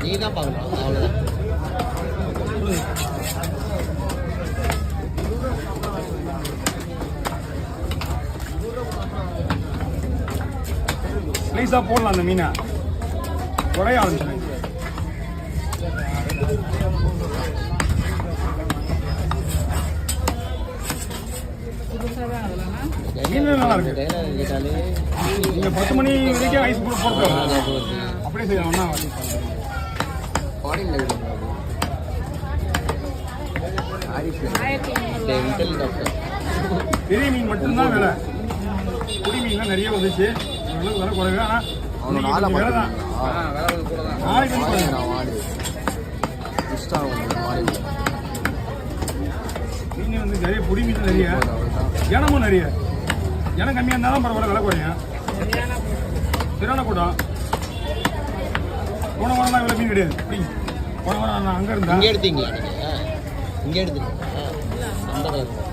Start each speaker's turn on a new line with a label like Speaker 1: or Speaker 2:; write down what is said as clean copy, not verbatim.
Speaker 1: நீ தான் பார்க்கணும் அவ்வளோதான்.
Speaker 2: ஸ்லைஸாக போடலாம் அந்த மீனை குறைய ஆரம்பிச்சிடும். மீன் நல்லா இருக்கு. நீங்க 10 மணி வரைக்கும் ஐஸ் கூட போட்டு அப்படியே செய்யலாம். பெரிய மீன் மட்டும்தான் விலை. குடி மீன்லாம் நிறைய வந்துச்சு. விலை குறைவு. ஆனால் விலை தான். நாளைக்கு மீன் வந்து நிறைய பொடி மீன் நிறைய, இனமும் நிறைய. இனம் கம்மியாக இருந்தாலும் பரவாயில்ல, விலை குறையும். சரியான கூட்டம். போன வாரம் இவ்வளோ மீன் கிடையாது. போன வாரம் நான் அங்கே இருந்தேன்.
Speaker 1: இங்கே எடுத்தீங்களா? நீங்கள் இங்கே எடுத்துருக்கீங்க.